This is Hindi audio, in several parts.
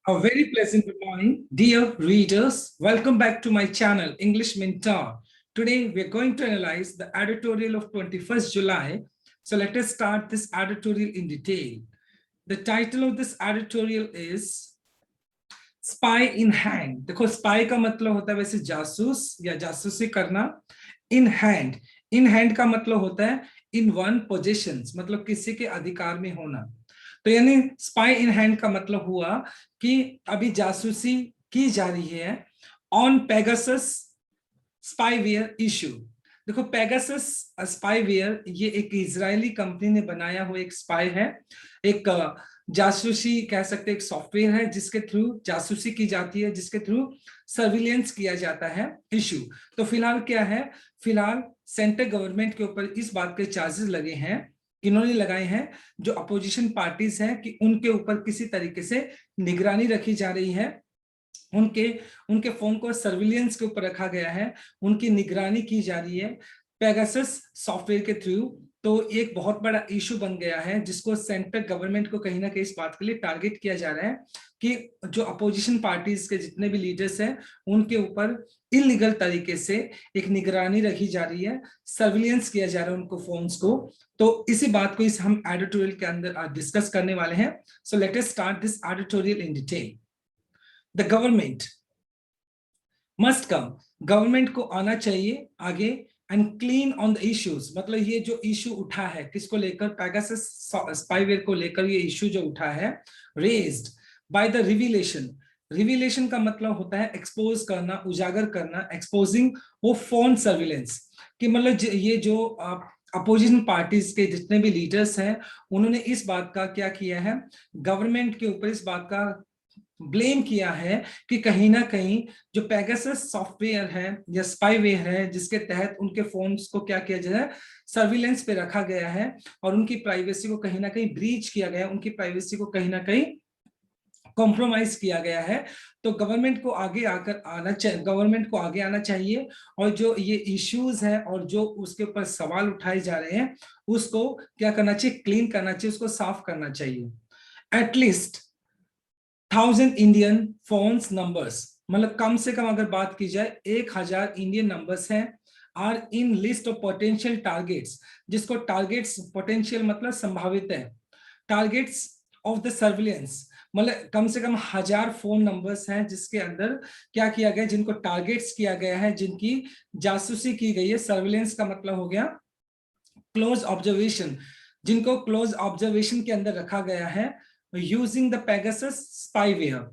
A very pleasant good morning, dear readers. Welcome back to my channel, English Mentor. Today, we're going to analyze the editorial of 21st July. So let us start this editorial in detail. The title of this editorial is Spy in Hand. देखो spy का मतलब होता है वैसे जासूस या जासूसी करना. In hand का मतलब होता है in one possession, मतलब किसी के अधिकार में होना. तो यानी स्पाई इन हैंड का मतलब हुआ कि अभी जासूसी की जा रही है ऑन पेगासस स्पाईवेयर इशू. देखो पेगासस स्पाईवेयर ये एक इजरायली कंपनी ने बनाया हुआ एक स्पाई है, एक जासूसी कह सकते एक सॉफ्टवेयर है जिसके थ्रू जासूसी की जाती है, जिसके थ्रू सर्विलेंस किया जाता है इशू. तो फिलहाल क्या है, फिलहाल सेंट्रल गवर्नमेंट के ऊपर इस बात के चार्जेस लगे हैं, इन्होंने लगाए हैं जो अपोजिशन पार्टीज हैं कि उनके ऊपर किसी तरीके से निगरानी रखी जा रही है, उनके फोन को सर्विलियंस के ऊपर रखा गया है, उनकी निगरानी की जा रही है पेगासस सॉफ्टवेयर के थ्रू. तो एक बहुत बड़ा इशू बन गया है जिसको सेंट्रल गवर्नमेंट को कहीं ना कहीं इस बात के लिए टारगेट किया जा रहा है कि जो अपोजिशन पार्टीज के जितने भी लीडर्स हैं उनके ऊपर इलीगल तरीके से एक निगरानी रखी जा रही है, सर्विलियंस किया जा रहा है उनको फोन्स को. तो इसी बात को इस हम एडिटोरियल के अंदर डिस्कस करने वाले हैं. So let us start this editorial in detail. The government must come, government को आना चाहिए आगे and clean on the issues. मतलब ये जो इशू उठा है किसको लेकर, पेगासस स्पाईवेयर को लेकर ये इशू जो उठा है, रेज्ड बाय द रिवीलेशन. रिवीलेशन का मतलब होता है एक्सपोज करना, उजागर करना, एक्सपोजिंग वो फोन सर्विलेंस कि मतलब ये जो अपोजिशन पार्टीज के जितने भी लीडर्स हैं उन्होंने इस बात का क्या किया है, गवर्नमेंट के ऊपर इस बात का ब्लेम किया है कि कहीं ना कहीं जो पेगासस सॉफ्टवेयर है या स्पाईवेयर है जिसके तहत उनके फोन्स को क्या किया जाए, सर्विलेंस पे रखा गया है और उनकी प्राइवेसी को कहीं ना कहीं ब्रीच किया गया, उनकी प्राइवेसी को कहीं ना कहीं कॉम्प्रोमाइज किया गया है. तो गवर्नमेंट को आगे आकर आना चाहिए, गवर्नमेंट को आगे आना चाहिए और जो ये इश्यूज है और जो उसके ऊपर सवाल उठाए जा रहे हैं उसको क्या करना चाहिए, क्लीन करना चाहिए, उसको साफ करना चाहिए. एटलीस्ट 1000 इंडियन फोन्स नंबर्स, मतलब कम से कम अगर बात की जाए 1000 इंडियन नंबर्स हैं are in list of potential targets. जिसको टारगेट्स पोटेंशियल मतलब संभावित है, टारगेट्स ऑफ द सर्विलेंस मतलब कम से कम 1000 फोन नंबर्स हैं जिसके अंदर क्या किया गया, जिनको टारगेट्स किया गया है, जिनकी जासूसी की गई है. सर्विलेंस का मतलब हो गया क्लोज ऑब्जर्वेशन, जिनको क्लोज ऑब्जर्वेशन के अंदर रखा गया है यूजिंग द पेगासस स्पाईवेयर.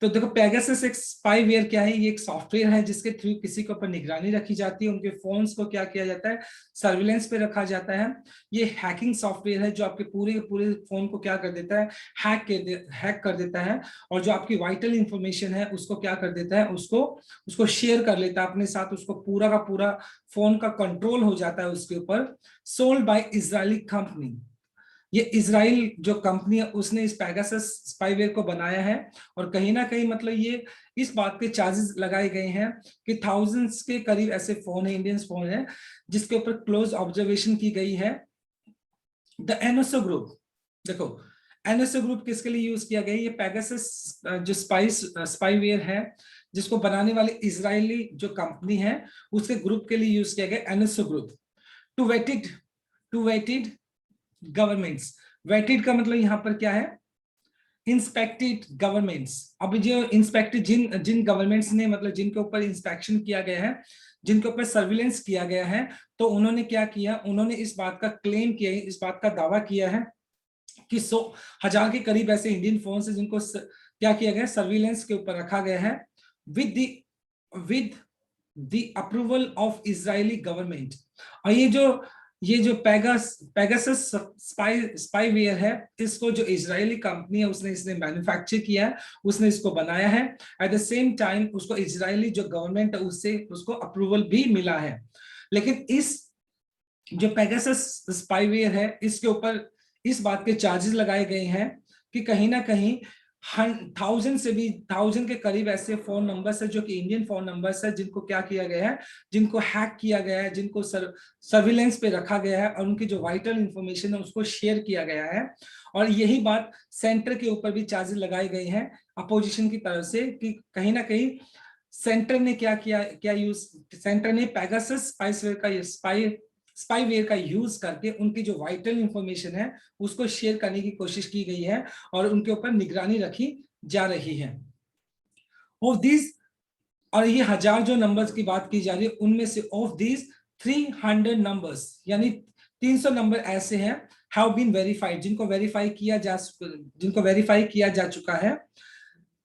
तो देखो पेगासस एक स्पाईवेयर क्या है, ये एक सॉफ्टवेयर है जिसके थ्रू किसी के ऊपर निगरानी रखी जाती है, उनके फोन्स को क्या किया जाता है, सर्विलेंस पे रखा जाता है. ये हैकिंग सॉफ्टवेयर है जो आपके पूरे पूरे फोन को क्या कर देता है, हैक कर देता है और जो आपकी वाइटल इंफॉर्मेशन है उसको क्या कर देता है, उसको शेयर कर लेता है अपने साथ, उसको पूरा का पूरा फोन का कंट्रोल हो जाता है उसके ऊपर. सोल्ड बाय इजरायली कंपनी, ये इजराइल जो कंपनी है उसने इस पेगासस स्पाईवेयर को बनाया है और कहीं ना कहीं मतलब ये इस बात के चार्जेस लगाए गए हैं कि थाउजेंड्स के करीब ऐसे फोन है, इंडियन फोन है जिसके ऊपर क्लोज ऑब्जर्वेशन की गई है. द एनएसओ ग्रुप, देखो एनएसओ ग्रुप किसके लिए यूज किया गया, ये पेगासस जो स्पाईवेयर है जिसको बनाने वाले इजरायली जो कंपनी है उसके ग्रुप के लिए यूज किया गया NSO group. To vetted governments, vetted का मतलब यहां पर क्या है, इंस्पेक्टेड गवर्नमेंट्स. अब जो इंस्पेक्टेड जिन गवर्नमेंट्स ने मतलब जिनके ऊपर इंस्पेक्शन किया गया है, जिनके ऊपर सर्विलेंस किया गया है, तो उन्होंने क्या किया, उन्होंने इस बात का क्लेम किया, इस बात का दावा किया है कि 100,000 के करीब ऐसे इंडियन फोन है जिनको क्या किया गया, सर्विलेंस के ऊपर रखा गया है with the approval of Israeli government. और ये जो पेगासस स्पाईवेयर है इसको जो इजरायली कंपनी है उसने इसने मैन्युफैक्चर किया है, उसने इसको बनाया है. एट द सेम टाइम उसको इजरायली जो गवर्नमेंट है उससे उसको अप्रूवल भी मिला है. लेकिन इस जो पेगासस स्पाईवेयर है इसके ऊपर इस बात के चार्जेस लगाए गए हैं कि कहीं ना कहीं 1000 से भी 1000 के करीब ऐसे फोन नंबर्स है जो कि इंडियन फोन नंबर्स है, जिनको क्या किया गया है, जिनको हैक किया गया है, जिनको सर्विलेंस पे रखा गया है और उनकी जो वाइटल इंफॉर्मेशन है उसको शेयर किया गया है। और यही बात सेंटर के ऊपर भी चार्जेस लगाए गए हैं अपोजिशन की तरफ से कि कहीं ना कहीं सेंटर ने क्या किया, क्या यूज, सेंटर ने पेगासस स्पाईवेयर का यूज करके उनकी जो वाइटल इंफॉर्मेशन है उसको शेयर करने की कोशिश की गई है और उनके ऊपर निगरानी रखी जा रही है। ऑफ दीज, और ये 1000 जो नंबर्स की बात की जा रही है उनमें से ऑफ दीज 300 नंबर्स, यानी 300 नंबर ऐसे हैं हैव बीन वेरीफाइड, जिनको वेरीफाई किया जा चुका है।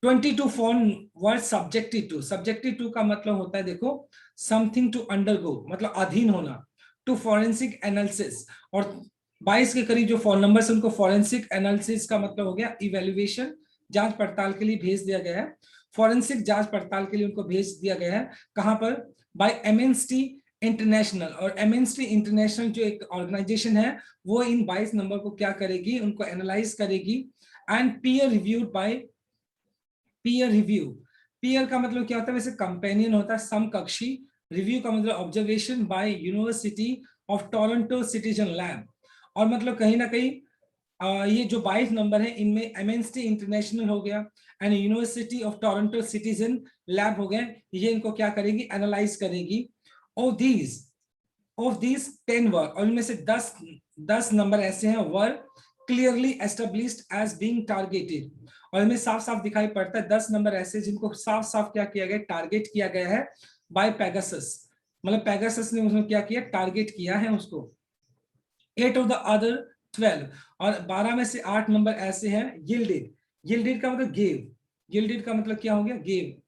22 फोन वर सब्जेक्टेड टू का मतलब होता है, देखो, समथिंग टू अंडरगो, मतलब अधीन होना, टू फॉरेंसिक एनालिसिस। और 22 के करीब जो फोन नंबर है उनको फॉरेंसिक एनालिसिस का मतलब हो गया इवेल्युएशन, जांच पड़ताल के लिए भेज दिया गया है। फॉरेंसिक जांच पड़ताल के लिए उनको भेज दिया गया है, कहां पर, बाय एमएनएसटी इंटरनेशनल। और एमएनएसटी इंटरनेशनल जो एक ऑर्गेनाइजेशन है वो इन 22 नंबर को क्या करेगी, उनको एनालाइज करेगी and peer reviewed by peer review. Peer का मतलब क्या होता है, वैसे कंपेनियन होता है, समकक्षी। रिव्यू का मतलब observation bye university of Toronto citizen lab. और मतलब कहीं ना कहीं ये जो 22 नंबर है इनमें एमएनएसटी इंटरनेशनल हो गया and university of Toronto citizen lab हो गए, ये इनको क्या करेगी, एनालाइज करेगी। ऑफ दीज 10 वर, और इनमें से 10 नंबर ऐसे हैं were clearly established as being targeted. और इनमें साफ साफ दिखाई पड़ता है 10 नंबर ऐसे जिनको साफ साफ क्या किया गया, टारगेट किया गया है बाय पेगासस, मतलब पेगासस ने उसमें क्या किया, टारगेट किया है उसको। 8 ऑफ द अदर 12, और 12 में से 8 नंबर ऐसे हैं यील्डेड। यील्डेड का मतलब गेव, यील्डेड का मतलब क्या हो गया, गेव,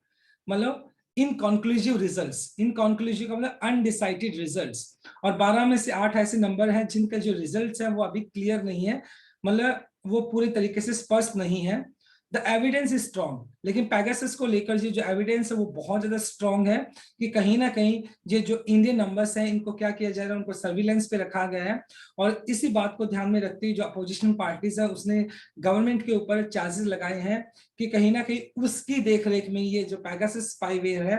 मतलब इनकॉन्क्लूसिव रिजल्ट्स, इनकॉन्क्लूसिव का मतलब अनडिसाइडेड रिजल्ट्स। और 12 में से 8 ऐसे नंबर हैं जिनका जो रिजल्ट्स है वो अभी क्लियर नहीं है, मतलब वो पूरी तरीके से स्पष्ट नहीं है। द एविडेंस इज स्ट्रॉन्ग, लेकिन पेगासस को लेकर जो एविडेंस है वो बहुत ज्यादा स्ट्रॉन्ग है कि कहीं ना कहीं ये जो इंडियन नंबर्स हैं इनको क्या किया जा रहा है, उनको सर्विलेंस पे रखा गया है। और इसी बात को ध्यान में रखते हुए जो अपोजिशन पार्टीज है उसने गवर्नमेंट के ऊपर चार्जेस लगाए हैं कि कहीं ना कहीं उसकी देखरेख में ये जो पेगासस स्पाईवेयर है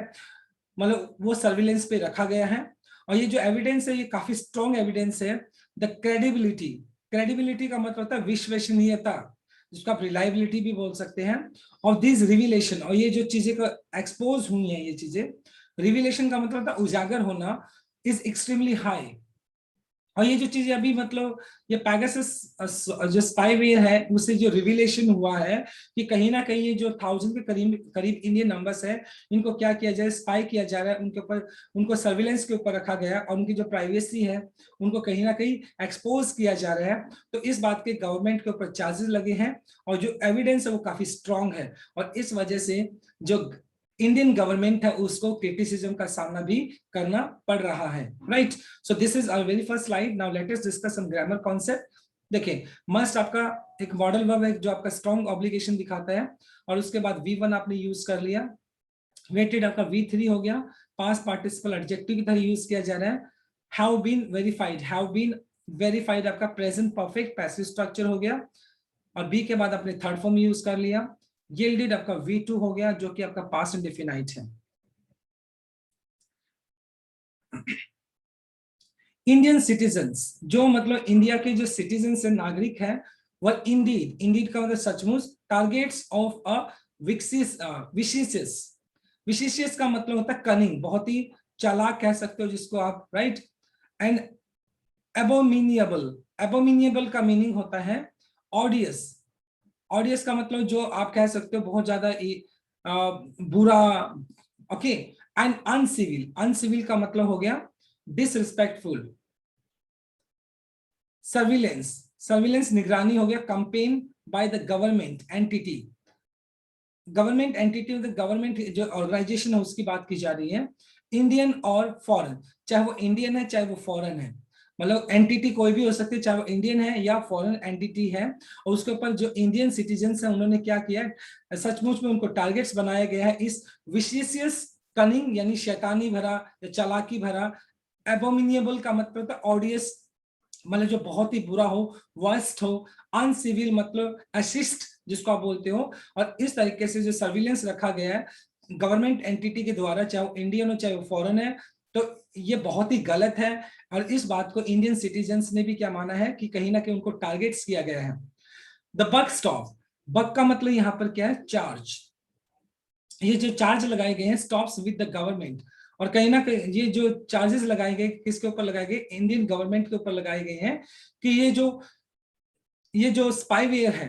मतलब वो सर्विलेंस पे रखा गया है। और ये जो एविडेंस है ये काफी स्ट्रॉन्ग एविडेंस है। द क्रेडिबिलिटी, क्रेडिबिलिटी का मतलब होता है विश्वसनीयता, जिसको आप रिलायबिलिटी भी बोल सकते हैं। और दिस रिविलेशन, और ये जो चीजें का एक्सपोज हुई हैं ये चीजें, रिविलेशन का मतलब होता है उजागर होना, इज एक्सट्रीमली हाई। और ये जो चीज अभी मतलब ये पेगासस जो स्पाईवेयर है उससे जो रिविलेशन हुआ है कि कहीं ना कहीं ये जो 1000 के करीब करीब इंडियन नंबर्स है इनको क्या किया जाए, स्पाई किया जा रहा है, उनके ऊपर, उनको सर्विलेंस के ऊपर रखा गया और उनकी जो प्राइवेसी है उनको कहीं ना कहीं एक्सपोज किया जा रहा है। तो इस बात के गवर्नमेंट के ऊपर चार्जेस लगे हैं और जो एविडेंस है वो काफी स्ट्रांग है और इस वजह से जो इंडियन गवर्नमेंट है उसको क्रिटिसिज्म का सामना भी करना पड़ रहा है, right. So this is our very first slide. Now let us discuss some grammar concept. देखिए, मस्ट आपका एक मॉडल वर्ब है जो आपका स्ट्रॉन्ग ऑब्लिगेशन दिखाता है और उसके बाद V1 आपने यूज कर लिया, वेटेड आपका V3 हो गया, पास्ट पार्टिसिपल एडजेक्टिव की तरह यूज किया जा रहा है। Have been verified, have been verified आपका प्रेजेंट परफेक्ट पैसिव स्ट्रक्चर हो गया और बी के बाद आपने थर्ड फॉर्म यूज कर लिया। यील्डेड आपका V2 हो गया जो कि आपका पास्ट इंडेफिनाइट है। इंडियन सिटीजन्स, जो मतलब इंडिया के जो सिटीजन्स है, नागरिक है, वह इंडीड, इंडीड का मतलब सचमुच, टारगेट्स ऑफ अ विशिशियस, विशिशियस का मतलब होता है कनिंग, बहुत ही चालाक कह सकते हो जिसको आप, राइट। एंड एबोमिनियबल, एबोमिनियबल का मीनिंग होता है ऑडियस, ऑडियस का मतलब जो आप कह सकते हो बहुत ज्यादा बुरा, ओके। एंड अनसिविल, अनसिविल का मतलब हो गया डिसरिस्पेक्टफुल। सर्विलेंस, सर्विलेंस निगरानी हो गया, campaign by the government entity, government entity मतलब गवर्नमेंट जो ऑर्गेनाइजेशन है उसकी बात की जा रही है। इंडियन और फॉरेन, चाहे वो इंडियन है चाहे वो फॉरेन है, मतलब एंटिटी कोई भी हो सकती है, चाहे वो इंडियन है या फॉरेन एंटिटी है। और उसके ऊपर जो इंडियन सिटीजन्स हैं उन्होंने क्या किया है, सचमुच में उनको टारगेट्स बनाया गया है इस विशिशियस कनिंग यानी शैतानी भरा या चालाकी भरा। एबोमिनियबल का मतलब होता है ऑडियस, मतलब जो बहुत ही बुरा हो, वर्स्ट हो। अनसिविल मतलब अशिष्ट जिसको आप बोलते हो, और इस तरीके से जो सर्विलेंस रखा गया है गवर्नमेंट एंटिटी के द्वारा, चाहे वो इंडियन हो चाहे वो फॉरेन है, तो ये बहुत ही गलत है। और इस बात को इंडियन सिटीजन्स ने भी क्या माना है कि कहीं ना कहीं उनको टारगेट्स किया गया है। द बक स्टॉप, बक का मतलब यहाँ पर क्या है, चार्ज। ये जो चार्ज लगाए गए हैं स्टॉप्स विद द गवर्नमेंट, और कहीं ना कहीं ये जो चार्जेस लगाए गए किसके ऊपर लगाए गए, इंडियन गवर्नमेंट के ऊपर लगाए गए हैं कि ये जो स्पाईवेयर है,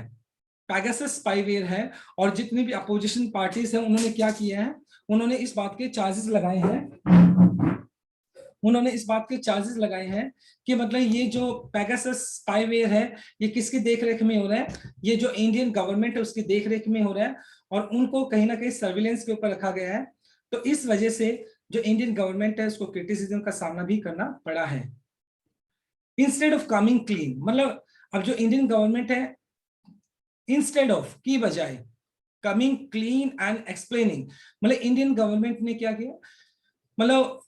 पैगासस स्पाईवेयर है, और जितनी भी अपोजिशन पार्टीज हैं उन्होंने क्या किया है, उन्होंने इस बात के चार्जेस लगाए हैं, उन्होंने इस बात के चार्जेस लगाए हैं कि मतलब ये जो पैगासस स्पाईवेयर है ये किसकी देखरेख में हो रहा है, ये जो इंडियन गवर्नमेंट है उसकी देखरेख में हो रहा है, और उनको कहीं ना कहीं सर्विलेंस के ऊपर रखा गया है। तो इस वजह से जो इंडियन गवर्नमेंट है उसको क्रिटिसिज्म का सामना भी करना पड़ा है। इंस्टेड ऑफ कमिंग क्लीन, मतलब अब जो इंडियन गवर्नमेंट है इंस्टेड ऑफ की बजाय कमिंग क्लीन एंड एक्सप्लेनिंग, मतलब इंडियन गवर्नमेंट ने क्या किया, मतलब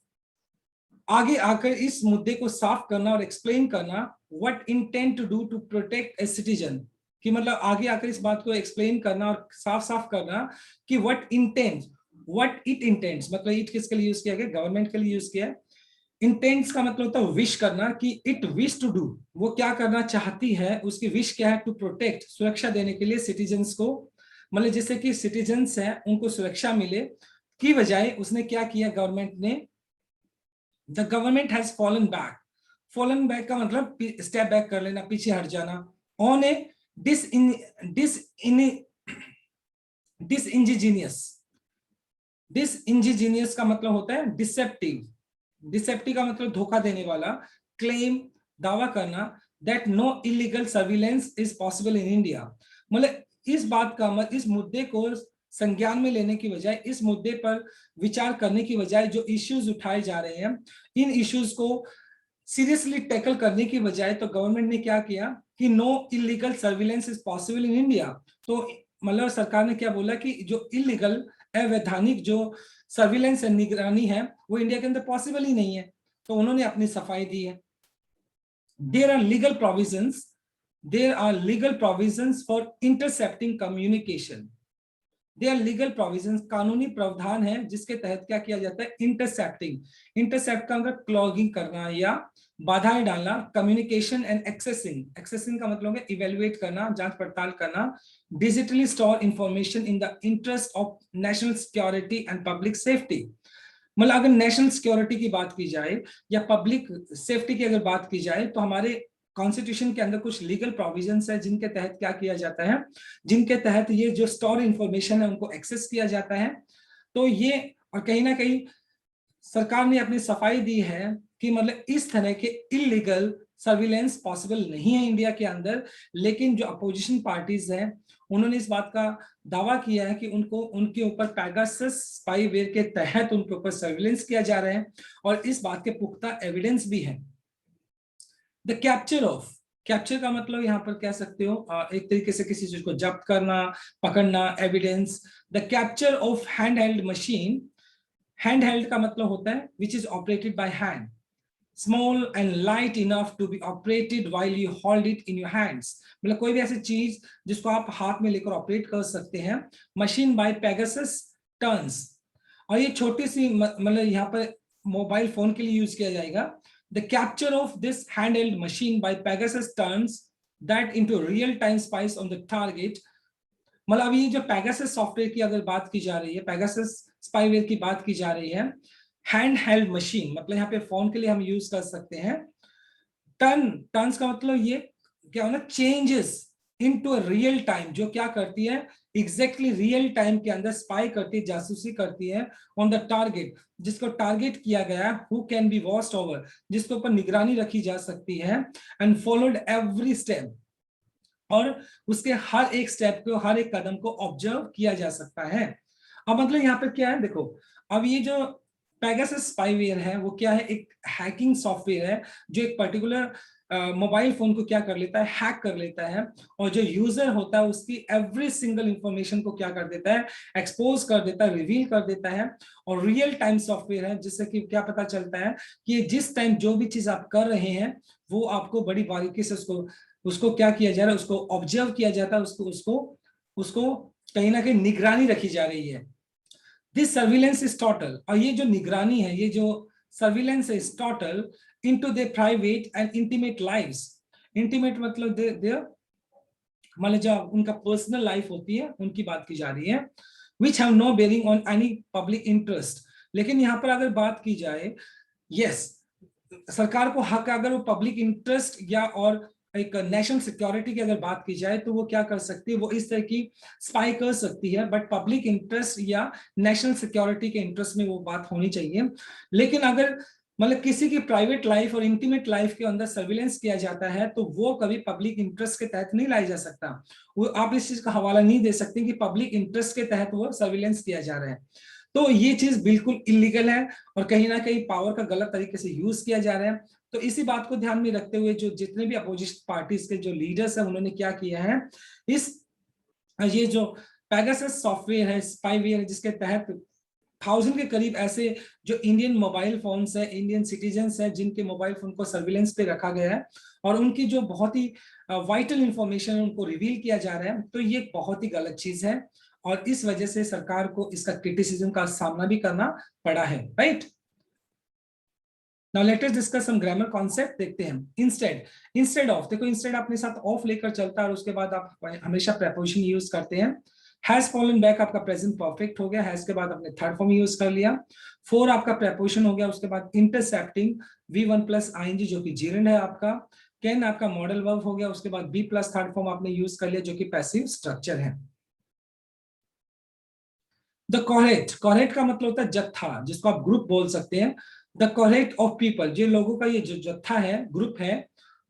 आगे आकर इस मुद्दे को साफ करना और एक्सप्लेन करना, what intent to do to protect a citizen, कि मतलब आगे आकर इस बात को एक्सप्लेन करना और साफ साफ करना कि व्हाट इट इंटेंट्स, मतलब इट किसके लिए यूज किया गया, गवर्नमेंट के लिए यूज किया है। इंटेंट्स का मतलब होता है विश करना, कि इट विश टू डू, वो क्या करना चाहती है, उसकी विश क्या है, टू प्रोटेक्ट, सुरक्षा देने के लिए सिटीजन्स को, मतलब जैसे कि सिटीजन्स हैं उनको सुरक्षा मिले, की बजाय उसने क्या किया गवर्नमेंट ने, the government has fallen back का मतलब स्टेप बैक कर लेना, पीछे हट जाना, ऑन ए डिसइंजीनियस का मतलब होता है डिसेप्टिव का मतलब धोखा देने वाला, क्लेम दावा करना, that no illegal surveillance is possible in India, मतलब इस बात का इस मुद्दे को संज्ञान में लेने की बजाय, इस मुद्दे पर विचार करने की बजाय जो इश्यूज उठाए जा रहे हैं, इन इश्यूज को सीरियसली टैकल करने की बजाय तो गवर्नमेंट ने क्या किया कि no illegal surveillance is possible in India. तो मतलब सरकार ने क्या बोला कि जो इलीगल अवैधानिक जो सर्विलेंस एंड निगरानी है वो इंडिया के अंदर पॉसिबल ही नहीं है, तो उन्होंने अपनी सफाई दी है। There are legal provisions for intercepting communication, they are legal provisions, कानूनी प्रावधान है जिसके तहत क्या किया जाता है, इंटरसेप्ट का मतलब क्लॉगिंग करना या बाधाएं डालना, कम्युनिकेशन एंड एक्सेसिंग का मतलब है इवेलुएट करना, जांच पड़ताल करना, digitally store information in the interest of national security and public safety, मतलब अगर नेशनल सिक्योरिटी की बात की जाए या पब्लिक सेफ्टी की अगर बात की जाए तो हमारे कॉन्स्टिट्यूशन के अंदर कुछ लीगल प्रोविजंस है जिनके तहत क्या किया जाता है, जिनके तहत ये जो स्टोर इंफॉर्मेशन है उनको एक्सेस किया जाता है। तो ये, और कहीं ना कहीं सरकार ने अपनी सफाई दी है कि मतलब इस तरह के इलीगल सर्विलेंस पॉसिबल नहीं है इंडिया के अंदर, लेकिन जो अपोजिशन पार्टीज हैं उन्होंने इस बात का दावा किया है कि उनको उनके ऊपर पैगासस स्पाईवेयर के तहत उनके ऊपर सर्विलेंस किया जा रहा है, और इस बात के पुख्ता एविडेंस भी है। द कैप्चर का मतलब यहाँ पर कह सकते हो एक तरीके से किसी चीज को जब्त करना, पकड़ना, evidence. The capture of hand held का मतलब होता है which is operated by hand, small and light enough to be operated while you hold it in your hands, मतलब कोई भी ऐसी चीज जिसको आप हाथ में लेकर ऑपरेट कर सकते हैं। मशीन बाय पेगासस टर्न्स, और ये छोटी सी मतलब यहाँ पर मोबाइल फोन के लिए यूज किया जाएगा। The capture of this handheld machine by Pegasus turns that into real-time spies on the target, मतलब ये जो Pegasus सॉफ्टवेयर की अगर बात की जा रही है, Pegasus स्पाईवेयर की बात की जा रही है, हैंड हेल्ड मशीन मतलब यहाँ पे फोन के लिए हम यूज कर सकते हैं। टर्न्स का मतलब ये क्या होना, चेंजेस इनटू रियल टाइम, जो क्या करती है एग्जैक्टली रियल टाइम के अंदर स्पाई करती है, जासूसी करती है ऑन द टारगेट, जिसको टारगेट किया गया, who can be watched over, जिसके ऊपर निगरानी रखी जा सकती है, एंड फॉलोड एवरी स्टेप, और उसके हर एक स्टेप को, हर एक कदम को ऑब्जर्व किया जा सकता है। अब मतलब यहाँ पे क्या है, देखो अब ये जो पेगासस स्पाईवेयर है वो क्या है, एक हैकिंग सॉफ्टवेयर है जो एक पर्टिकुलर मोबाइल फोन को क्या कर लेता है, हैक कर लेता है, और जो यूजर होता है उसकी एवरी सिंगल इंफॉर्मेशन को क्या कर देता है, एक्सपोज कर देता है, रिवील कर देता है। और रियल टाइम सॉफ्टवेयर है जिससे कि क्या पता चलता है कि जिस टाइम जो भी चीज आप कर रहे हैं वो आपको बड़ी बारीकी से उसको क्या किया जा रहा है, उसको ऑब्जर्व किया जाता है, उसको उसको कहीं ना कहीं निगरानी रखी जा रही है। दिस सर्विलेंस इज टोटल, और ये जो निगरानी है, ये जो surveillance is total into their private and intimate lives. Intimate मतलब मतलब जो उनका पर्सनल लाइफ होती है उनकी बात की जा रही है। Which have no bearing on any public interest. लेकिन यहाँ पर अगर बात की जाए, यस, सरकार को हक है, अगर वो पब्लिक इंटरेस्ट या और एक नेशनल सिक्योरिटी की अगर बात की जाए तो वो क्या कर सकती है, वो इस तरह की स्पाई कर सकती है, बट पब्लिक इंटरेस्ट या नेशनल सिक्योरिटी के इंटरेस्ट में वो बात होनी चाहिए। लेकिन अगर मतलब किसी की प्राइवेट लाइफ और इंटीमेट लाइफ के अंदर सर्विलेंस किया जाता है तो वो कभी पब्लिक इंटरेस्ट के तहत नहीं लाई जा सकता। वो आप इस चीज का हवाला नहीं दे सकते कि पब्लिक इंटरेस्ट के तहत वो सर्विलेंस किया जा रहा है। तो ये चीज बिल्कुल इलीगल है और कहीं ना कहीं पावर का गलत तरीके से यूज किया जा रहा है। तो इसी बात को ध्यान में रखते हुए जो जितने भी अपोजिशन पार्टीज के जो लीडर्स हैं उन्होंने क्या किया है, इस ये जो पेगासस सॉफ्टवेयर है, स्पाईवेयर है, जिसके तहत 1000 के करीब ऐसे जो इंडियन मोबाइल फोन्स है, इंडियन सिटीजन्स है, जिनके मोबाइल फोन को सर्विलेंस पे रखा गया है और उनकी जो बहुत ही वाइटल इंफॉर्मेशन है उनको रिवील किया जा रहा है। तो ये बहुत ही गलत चीज है और इस वजह से सरकार को इसका क्रिटिसिज्म का सामना भी करना पड़ा है, right. Now let us discuss some grammar concept. देखते हैं इंस्टेड ऑफ। देखो इंस्टेड अपने साथ ऑफ लेकर चलता है और उसके बाद आप हमेशा प्रेपोजिशन यूज करते हैं। हैज फॉलन बैक आपका प्रेजेंट परफेक्ट हो गया, हैज के बाद आपने थर्ड फॉर्म यूज कर लिया। फोर आपका प्रेपोजिशन हो गया, उसके बाद इंटरसेप्टिंग V1 प्लस आईएनजी जो कि जीरेंड है आपका। कैन आपका मॉडल वर्ब हो गया, उसके बाद बी प्लस थर्ड फॉर्म आपने यूज कर लिया जो कि पैसिव स्ट्रक्चर है। द कोहेट, कोहेट का मतलब होता है जत्था, जिसको आप ग्रुप बोल सकते हैं। द कोहेट ऑफ पीपल, जो लोगों का ये जो जत्था है, ग्रुप है।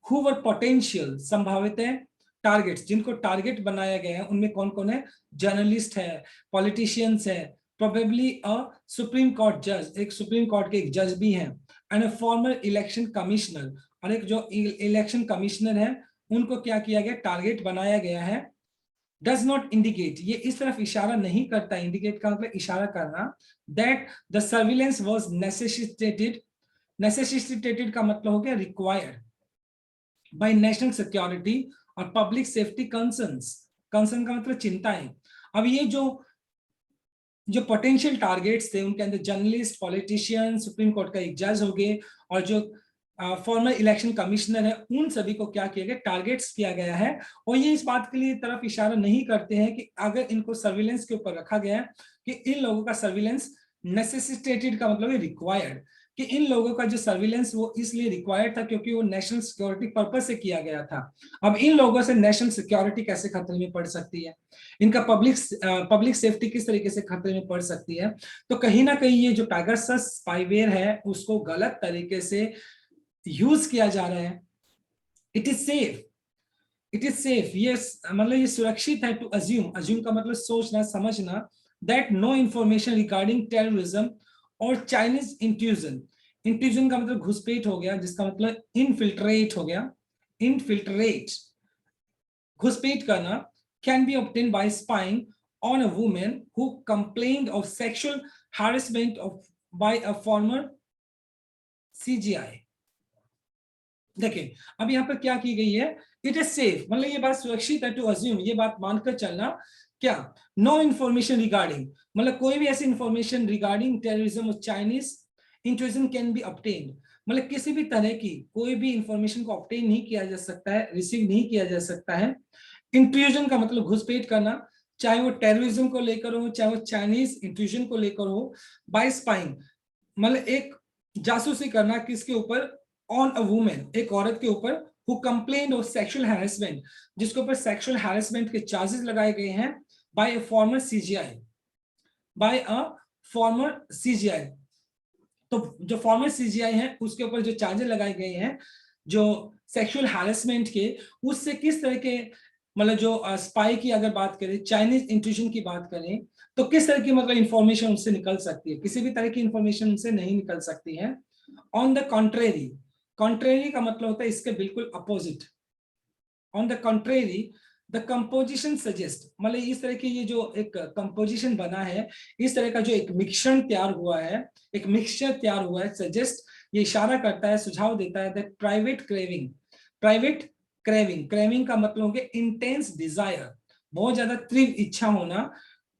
हु वर पोटेंशियल, संभावित है, टारगेट्स, जिनको टारगेट बनाया गया है उनमें कौन कौन है, जर्नलिस्ट है, पॉलिटिशियंस है, प्रोबेबली अ सुप्रीम कोर्ट जज, एक सुप्रीम कोर्ट के एक जज भी हैं, and a former election commissioner, और एक जो इलेक्शन कमिश्नर है उनको क्या किया गया, टारगेट बनाया गया है। डज नॉट इंडिकेट, ये इस तरफ इशारा नहीं करता, इंडिकेट का मतलब इशारा करना, that the surveillance was necessitated. Necessitated का मतलब हो गया रिक्वायर्ड बाय नेशनल सिक्योरिटी और पब्लिक सेफ्टी कंसर्न्स। कंसर्न का मतलब चिंताएं। अब ये जो पोटेंशियल टारगेट्स थे उनके अंदर जर्नलिस्ट, पॉलिटिशियन, सुप्रीम कोर्ट का एक जज हो गए और जो फॉर्मर इलेक्शन कमिश्नर है, उन सभी को क्या किया गया, टारगेट्स किया गया है। और ये इस बात के लिए तरफ इशारा नहीं करते हैं कि अगर इनको सर्विलेंस के ऊपर रखा गया है कि इन लोगों का सर्विलेंस नेसेसिटेटेड का मतलब है रिक्वायर्ड, कि इन लोगों का जो सर्विलेंस वो इसलिए रिक्वायर्ड था क्योंकि वो नेशनल सिक्योरिटी पर्पज से किया गया था। अब इन लोगों से नेशनल सिक्योरिटी कैसे खतरे में पड़ सकती है, इनका पब्लिक सेफ्टी किस तरीके से खतरे में पड़ सकती है। तो कहीं ना कहीं ये जो पेगासस स्पाईवेयर है उसको गलत तरीके से यूज किया जा रहा है। It is safe, it is safe, ये मतलब ये सुरक्षित है। टू अज्यूम का मतलब सोचना, समझना, that no information regarding terrorism और चाइनीज इंट्रूजन। इंट्रूजन का मतलब घुसपैठ हो गया, जिसका मतलब इनफिल्ट्रेट हो गया, इनफिल्ट्रेट, घुसपैठ करना, can be obtain by spying on a woman who complained of sexual harassment of by a former CGI। देखिए अब यहाँ पर क्या की गई है, इट इज सेफ, मतलब ये बात सुरक्षित है। टू अज्यूम, ये बात मानकर चलना, क्या, नो इंफॉर्मेशन रिगार्डिंग, मतलब कोई भी ऐसी इंफॉर्मेशन रिगार्डिंग टेररिज्म और Chinese intrusion can be obtained, मतलब किसी भी तरह की कोई भी इंफॉर्मेशन को ऑब्टेन नहीं किया जा सकता है, रिसीव नहीं किया जा सकता है। इंट्रूजन का मतलब घुसपैठ करना, चाहे वो टेररिज्म को लेकर हो, चाहे वो चाइनीज इंट्रूजन को लेकर हो। बाय स्पाइंग मतलब एक जासूसी करना, किसके ऊपर, ऑन अ वुमेन, एक औरत के ऊपर, who complained of sexual harassment, जिसके ऊपर सेक्सुअल हैरेसमेंट के चार्जेस लगाए गए हैं, by a former CGI, by a former CGI। तो जो फॉर्मर CGI है उसके ऊपर जो चार्जेस लगाए गए हैं जो सेक्सुअल हैरेसमेंट के, उससे किस तरह के, मतलब जो स्पाई की अगर बात करें, चाइनीज इंट्रूजन की बात करें, तो किस तरह की मतलब इंफॉर्मेशन उनसे निकल सकती है, किसी भी तरह की इंफॉर्मेशन उनसे नहीं निकल सकती है। ऑन द कॉन्ट्रेरी, कॉन्ट्रेरी का मतलब होता है इसके बिल्कुल opposite. On the contrary the composition suggest, मतलब इस तरह की ये जो एक कंपोजिशन बना है, इस तरह का जो एक मिश्रण तैयार हुआ है, एक मिक्सचर तैयार हुआ है, सजेस्ट, ये इशारा करता है, सुझाव देता है that private craving, private craving, craving का मतलब हो गया इंटेंस डिजायर, बहुत ज्यादा तीव्र इच्छा होना।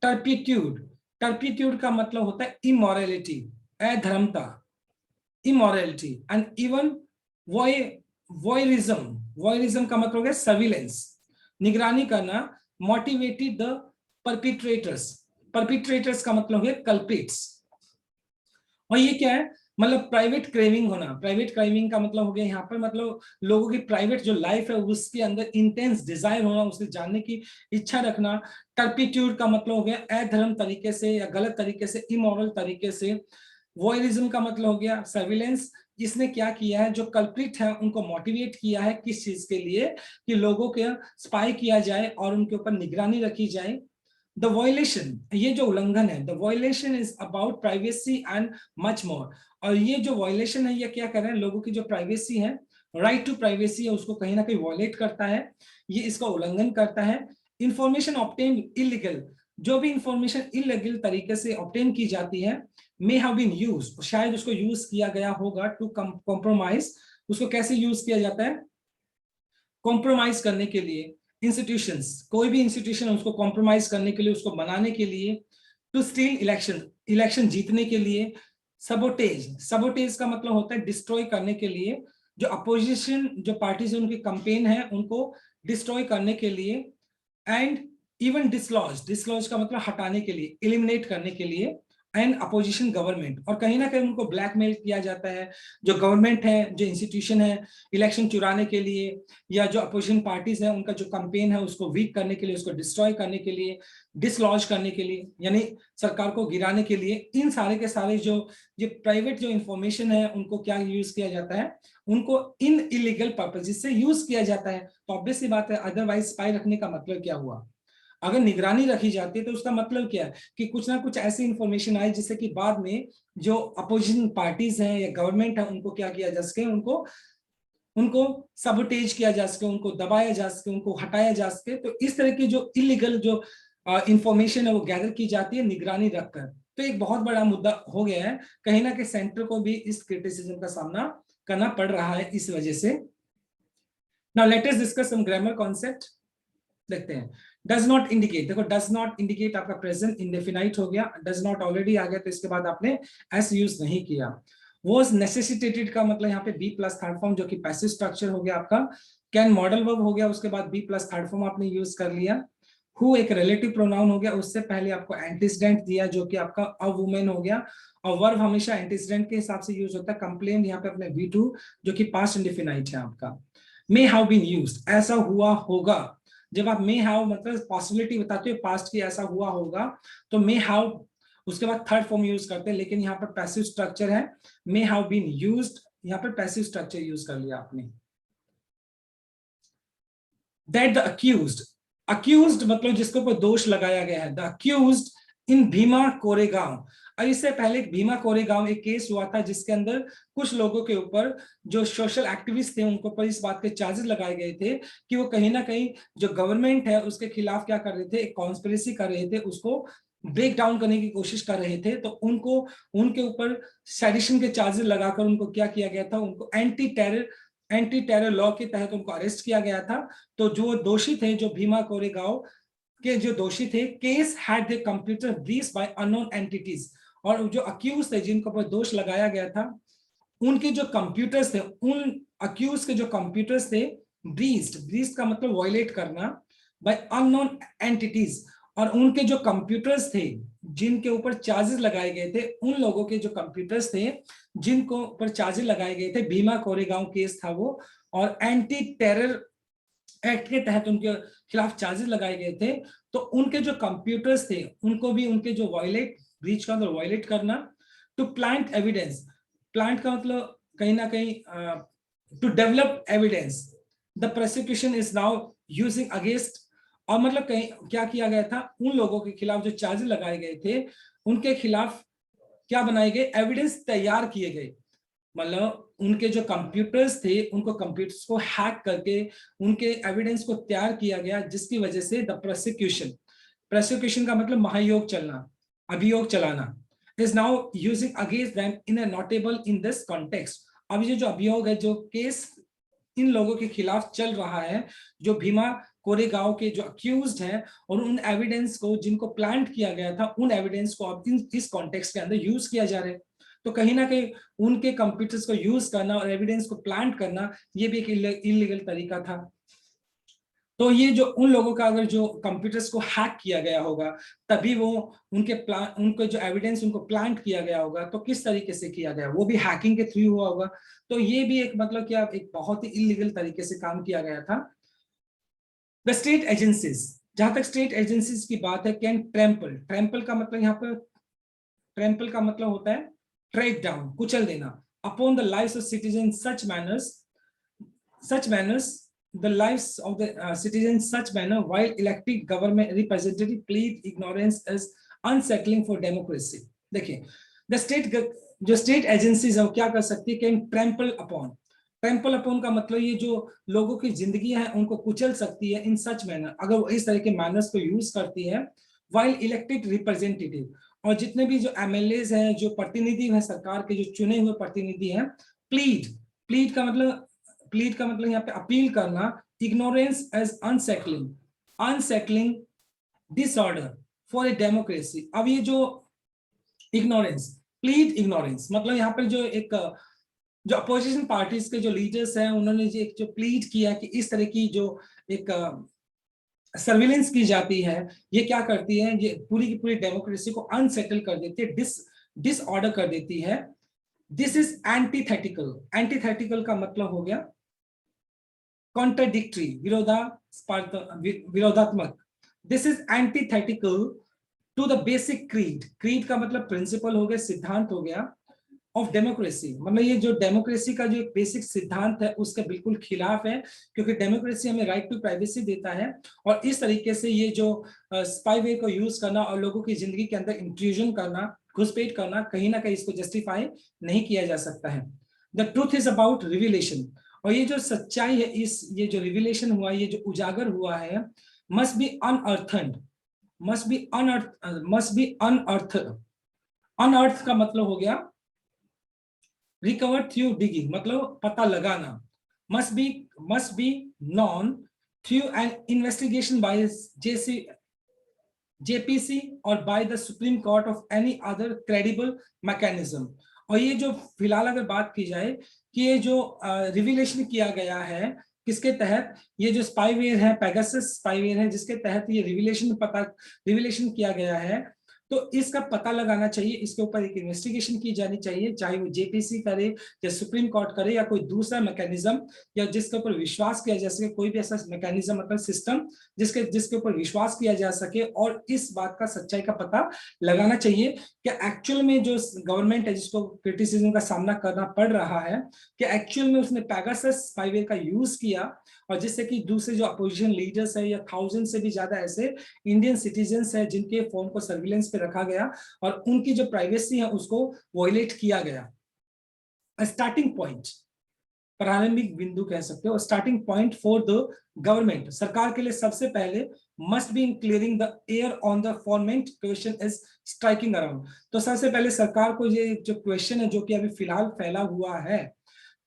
टर्पिट्यूड, टर्पिट्यूड का मतलब होता है इमोरलिटी, अधर्मता, immorality. And even voyeurism, voyeurism का मतलब हो गया सर्विलेंस, निगरानी करना। मोटिवेटेड द परपिट्रेटर्स, परपिट्रेटर्स का मतलब हो गया कल्प्रिट्स। और ये क्या है, मतलब प्राइवेट क्रेविंग होना। प्राइवेट क्रेविंग का मतलब हो गया यहाँ पर मतलब लोगों की प्राइवेट जो लाइफ है उसके अंदर इंटेंस डिजायर होना, उसे जानने की इच्छा रखना। टर्पिट्यूड का मतलब हो गया अधर्म तरीके से या गलत तरीके से, इमोरल तरीके से। वॉयरिज्म का मतलब हो गया सर्विलेंस। इसने क्या किया है, जो कल्प्रिट है उनको मोटिवेट किया है किस चीज के लिए, कि लोगों के स्पाई किया जाए और उनके ऊपर निगरानी रखी जाए। द वॉयलेशन, ये जो उल्लंघन है, the violation is about privacy and much more. और ये जो वॉयलेशन है ये क्या कर रहे हैं, लोगों की जो प्राइवेसी है, राइट टू प्राइवेसी है, उसको कहीं ना कहीं वॉयलेट करता है, ये इसका उल्लंघन करता है। इंफॉर्मेशन ऑब्टेन इलीगल, जो भी इंफॉर्मेशन इलीगल तरीके से ऑब्टेन की जाती है, मे हैव बीन यूज्ड, शायद उसको यूज किया गया होगा टू कॉम्प्रोमाइज। उसको कैसे यूज किया जाता है, कॉम्प्रोमाइज करने के लिए। इंस्टीट्यूशंस, कोई भी इंस्टीट्यूशन उसको कॉम्प्रोमाइज करने के लिए, उसको बनाने के लिए। टू स्टील इलेक्शन, इलेक्शन जीतने के लिए। सबोटेज, सबोटेज का मतलब होता है डिस्ट्रॉय करने के लिए, जो अपोजिशन जो पार्टीज उनकी कंपेन है उनको डिस्ट्रॉय करने के लिए। एंड इवन डिसलॉज, डिसलॉज का मतलब हटाने के लिए, एलिमिनेट करने के लिए। एंड अपोजिशन गवर्नमेंट, और कहीं ना कहीं उनको ब्लैकमेल किया जाता है, जो गवर्नमेंट है, जो इंस्टीट्यूशन है, इलेक्शन चुराने के लिए, या जो अपोजिशन पार्टीज है उनका जो कंपेन है उसको वीक करने के लिए, उसको डिस्ट्रॉय करने के लिए, डिसलॉज करने के लिए, यानी सरकार को गिराने के लिए। इन सारे के सारे जो ये प्राइवेट जो इंफॉर्मेशन है उनको क्या यूज किया जाता है, उनको इन इलीगल पर्पज से यूज किया जाता है। तो ऑब्वियस सी बात है, अदरवाइज स्पाई रखने का मतलब क्या हुआ, अगर निगरानी रखी जाती है तो उसका मतलब क्या है कि कुछ ना कुछ ऐसी इंफॉर्मेशन आई जिससे कि बाद में जो अपोजिशन पार्टीज हैं या गवर्नमेंट है उनको क्या किया जा सके, उनको उनको सबोटेज किया जा सके, उनको दबाया जा सके, उनको हटाया जा सके। तो इस तरह की जो इलीगल जो इंफॉर्मेशन है वो गैदर की जाती है निगरानी रखकर। तो एक बहुत बड़ा मुद्दा हो गया है, कहीं ना कहीं सेंटर को भी इस क्रिटिसिज्म का सामना करना पड़ रहा है इस वजह से। Now let us discuss some grammar concept. देखते हैं। डज नॉट इंडिकेट, देखो डज नॉट इंडिकेट आपका प्रेजेंट इंडेफिनाइट हो गया, डज नॉट ऑलरेडी आ गया तो इसके बाद आपने एस यूज नहीं किया। वॉज नेसेसिटेटेड का मतलब यहाँ पे बी प्लस थर्ड फॉर्म जो कि पैसिव स्ट्रक्चर हो गया आपका। कैन मॉडल वर्ब हो गया, उसके बाद बी प्लस थर्ड फॉर्म आपने यूज कर लिया। हु एक रिलेटिव प्रोनाउन हो गया, उससे पहले आपको एंटीसीडेंट दिया जो कि आपका अ वुमेन हो गया। और वर्ब हमेशा एंटीसीडेंट के हिसाब से यूज होता है। कंप्लेन यहाँ पे अपने V2 जो कि पास्ट इंडेफिनाइट है आपका। मे हैव बीन यूज्ड, ऐसा हुआ होगा। जब आप मे हैव मतलब पॉसिबिलिटी बताते हो पास्ट की ऐसा हुआ होगा तो मे हैव उसके बाद थर्ड फॉर्म यूज करते हैं, लेकिन यहाँ पर पैसिव स्ट्रक्चर है, मे हैव बीन यूज्ड, यहाँ पर पैसिव स्ट्रक्चर यूज कर लिया आपने। दैट द अक्यूज्ड, अक्यूज्ड मतलब जिसके ऊपर दोष लगाया गया है, द अक्यूज्ड इन भीमा कोरेगांव। और इससे पहले भीमा कोरेगांव एक केस हुआ था जिसके अंदर कुछ लोगों के ऊपर जो सोशल एक्टिविस्ट थे उनको पर इस बात के चार्जेस लगाए गए थे कि वो कहीं ना कहीं जो गवर्नमेंट है उसके खिलाफ क्या कर रहे थे, एक कॉन्स्पिरेसी कर रहे थे, उसको ब्रेक डाउन करने की कोशिश कर रहे थे। तो उनको उनके ऊपर सेडिशन के चार्जेस लगाकर उनको क्या किया गया था, उनको एंटी टेरर लॉ के तहत उनको अरेस्ट किया गया था। तो जो दोषी थे, जो भीमा कोरेगांव के जो दोषी थे, case had the computer breach by unknown entities. और जो अक्यूज थे जिनको पर दोष लगाया गया था उनके जो कंप्यूटर्स थे, उन अक्यूज के जो कंप्यूटर्स थे, ब्रीच्ड, ब्रीच का मतलब वायलेट करना, बाय अननोन एंटिटीज। और उनके जो कंप्यूटर्स थे जिनके ऊपर चार्जेस लगाए गए थे, उन लोगों के जो कंप्यूटर्स थे जिनको ऊपर चार्जेस लगाए गए थे, भीमा कोरेगांव केस था वो, और एंटी टेरर एक्ट के तहत उनके खिलाफ चार्जेस लगाए गए थे। तो उनके जो कंप्यूटर्स थे उनको भी उनके जो वायलेट, ब्रीच का मतलब वायलेट करना। टू प्लांट एविडेंस, प्लांट का मतलब कहीं ना कहीं to develop evidence, the prosecution is now using against. और मतलब कहीं क्या किया गया था, उन लोगों के खिलाफ जो चार्जेस लगाए गए थे उनके खिलाफ क्या बनाए गए, एविडेंस तैयार किए गए। मतलब उनके जो कंप्यूटर्स थे उनको कंप्यूटर्स को हैक करके उनके एविडेंस को तैयार किया गया, जिसकी वजह से द प्रोसिक्यूशन, प्रोसिक्यूशन का मतलब महायोग चलना, अभियोग चलाना, is now using against them in a notable in this context. अब ये जो अभियोग है, जो केस इन लोगों के खिलाफ चल रहा है, जो भीमा कोरेगांव के जो अक्यूज्ड हैं और उन एविडेंस को जिनको प्लांट किया गया था, उन एविडेंस को अब इस कॉन्टेक्स्ट के अंदर यूज किया जा रहा है। तो कहीं ना कहीं उनके कंप्यूटर्स को यूज करना और एविडेंस को प्लांट करना, ये भी एक इलीगल तरीका था। तो ये जो उन लोगों का अगर जो कंप्यूटर्स को हैक किया गया होगा, तभी वो उनको जो एविडेंस उनको प्लांट किया गया होगा, तो किस तरीके से किया गया, वो भी हैकिंग के थ्रू हुआ होगा। तो ये भी एक मतलब क्या एक बहुत ही इलीगल तरीके से काम किया गया था। द स्टेट एजेंसीज, जहां तक स्टेट एजेंसीज की बात है, कैन ट्रैम्पल, ट्रैम्पल का मतलब यहाँ पर ट्रैम्पल का मतलब होता है ट्रैक डाउन, कुचल देना, upon the lives of citizen such manners the lives of the citizens such manner while elected government representative plead ignorance is unsettling for democracy। देखिए, द स्टेट जो स्टेट एजेंसीज है वो क्या कर सकती है, can trample upon, trample upon का मतलब ये जो लोगों की जिंदगी है उनको कुचल सकती है इन सच मैनर, अगर वो इस तरह के मैनर्स को यूज करती है, वाइल इलेक्टेड रिप्रेजेंटेटिव, और जितने भी जो एमएलएज हैं, जो प्रतिनिधि हैं सरकार के, जो चुने हुए प्रतिनिधि हैं, प्लीड, प्लीड का मतलब यहाँ पे अपील करना, ignorance as unsettling disorder for a democracy. अब ये जो इग्नोरेंस, प्लीड इग्नोरेंस मतलब यहाँ पर जो एक जो अपोजिशन पार्टीज के जो लीडर्स हैं, उन्होंने जो प्लीड किया कि इस तरह की जो एक सर्विलेंस की जाती है, ये क्या करती है, ये पूरी की पूरी डेमोक्रेसी को अनसेटल कर देती है, डिसऑर्डर कर देती है। दिस इज एंटीथेटिकल, एंटीथेटिकल का मतलब हो गया कॉन्ट्राडिक्टरी, विरोधात्मक। This is antithetical to the basic creed, creed का मतलब प्रिंसिपल हो गया, सिद्धांत हो गया, ऑफ डेमोक्रेसी, मतलब ये जो डेमोक्रेसी का जो एक बेसिक सिद्धांत है उसके बिल्कुल खिलाफ है, क्योंकि डेमोक्रेसी हमें राइट टू प्राइवेसी देता है, और इस तरीके से ये जो स्पाईवेयर को यूज करना और लोगों की जिंदगी के अंदर इंट्रूजन करना, घुसपैठ करना, कहीं ना कहीं इसको जस्टिफाई नहीं किया जा सकता है। The truth is about revelation, और ये जो सच्चाई है, ये जो रिविलेशन हुआ, ये जो उजागर हुआ है, must be अनअर्थड, must be unearth, unearth का मतलब हो गया रिकवर थ्रू डिगिंग, मतलब पता लगाना, must be known through an investigation by JPC or by the Supreme Court of any other credible mechanism। और ये जो फिलहाल अगर बात की जाए कि ये जो रिविलेशन किया गया है, किसके तहत, ये जो स्पाईवेयर है, पेगासस स्पाईवेयर है, जिसके तहत ये रिविलेशन किया गया है, तो इसका पता लगाना चाहिए, इसके ऊपर एक इन्वेस्टिगेशन की जानी चाहिए, चाहे वो जेपीसी करे या सुप्रीम कोर्ट करे या कोई दूसरा मैकेनिज्म, या जिसके ऊपर विश्वास किया जा सके, कोई भी ऐसा मैकेनिज्म मतलब सिस्टम जिसके ऊपर विश्वास किया जा सके, और इस बात का सच्चाई का पता लगाना चाहिए कि एक्चुअल में जो गवर्नमेंट है जिसको क्रिटिसिज्म का सामना करना पड़ रहा है, कि एक्चुअल में उसने पेगासस स्पाईवेयर का यूज किया, और जिससे कि दूसरे जो अपोजिशन लीडर्स है या 1000 से भी ज्यादा ऐसे इंडियन सिटीजन्स है जिनके फोन को सर्विलेंस पे रखा गया और उनकी जो प्राइवेसी है उसको वॉयलेट किया गया। स्टार्टिंग पॉइंट, प्रारंभिक बिंदु कह सकते हो, starting point for the government, सरकार के लिए सबसे पहले must be in clearing the air on the format question is striking around. तो सबसे पहले सरकार को ये जो क्वेश्चन है जो कि अभी फिलहाल फैला हुआ है,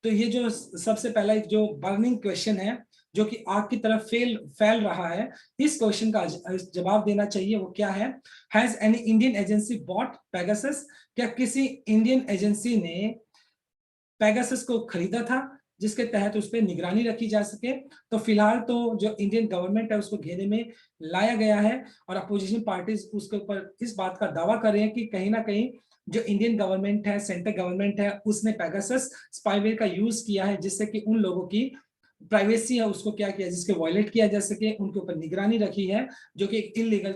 तो ये जो सबसे पहला एक जो बर्निंग क्वेश्चन है जो कि आग की तरफ फैल रहा है, इस क्वेश्चन का जवाब देना चाहिए। वो क्या है, has any Indian agency bought Pegasus, क्या किसी इंडियन एजेंसी ने पेगासस को खरीदा था जिसके तहत उस पर निगरानी रखी जा सके। तो फिलहाल तो जो इंडियन गवर्नमेंट है उसको घेरे में लाया गया है, और अपोजिशन पार्टीज उसके ऊपर इस बात का दावा कर रहे हैं कि कहीं ना कहीं जो इंडियन गवर्नमेंट है, सेंट्रल गवर्नमेंट है, उसने पेगासस स्पाईवेयर का यूज किया है जिससे कि उन लोगों की प्राइवेसी है उसको क्या किया, जिसके वॉयलेट किया जा सके, उनके ऊपर निगरानी रखी है, जो कि एक इलीगल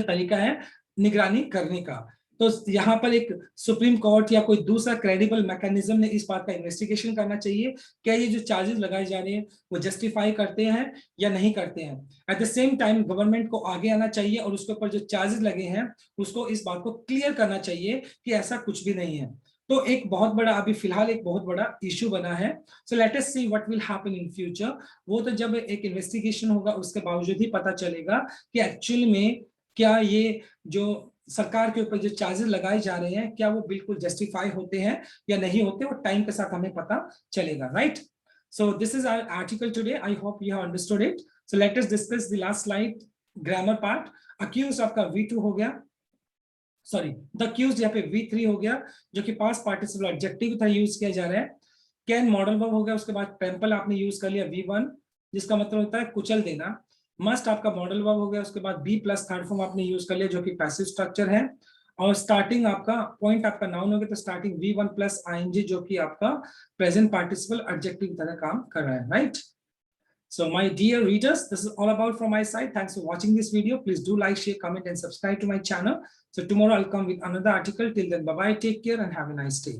तरीका है निगरानी करने का। तो यहाँ पर एक सुप्रीम कोर्ट या कोई दूसरा क्रेडिबल मैकेनिज्म ने इस बात का इन्वेस्टिगेशन करना चाहिए, क्या ये जो चार्जेस लगाए जा रहे हैं वो जस्टिफाई करते हैं या नहीं करते हैं। At the same time government को आगे आना चाहिए और उसके ऊपर जो चार्जेस लगे हैं उसको इस बात को क्लियर करना चाहिए कि ऐसा कुछ भी नहीं है। तो एक बहुत बड़ा अभी फिलहाल एक बहुत बड़ा इश्यू बना है। So let us see what will happen in future. वो तो जब एक इन्वेस्टिगेशन होगा उसके बावजूद ही पता चलेगा कि एक्चुअल में क्या ये जो सरकार के ऊपर जो चार्जेस लगाए जा रहे हैं क्या वो बिल्कुल जस्टिफाई होते हैं या नहीं होते, वो टाइम के साथ हमें पता चलेगा, right. So this is our article today. I hope you have understood it. So let us discuss the last slide, grammar part. Accused आपका V2 हो गया, सॉरी द accused यहाँ पे V3 हो गया, जो कि पास्ट पार्टिसिपल एडजेक्टिव था यूज किया जा रहा है। कैन मॉडल वर्ब हो गया, उसके बाद टेम्पल आपने यूज कर लिया V1, जिसका मतलब होता है कुचल देना। मस्ट आपका मॉडल वर्ब हो गया, उसके बाद बी प्लस थर्ड फॉर्म आपने यूज कर लिया, जो कि पैसिव स्ट्रक्चर है। और स्टार्टिंग आपका पॉइंट आपका नाउन हो गया, तो स्टार्टिंग V1 प्लस आईएनजी, जो कि आपका प्रेजेंट पार्टिसिपल एडजेक्टिव की तरह काम कर रहा है, right? So my dear readers, this is all about from my side. Thanks for watching this video. Please do like, share, comment, and subscribe to my channel. So tomorrow I'll come with another article. Till then, bye-bye, take care, and have a nice day.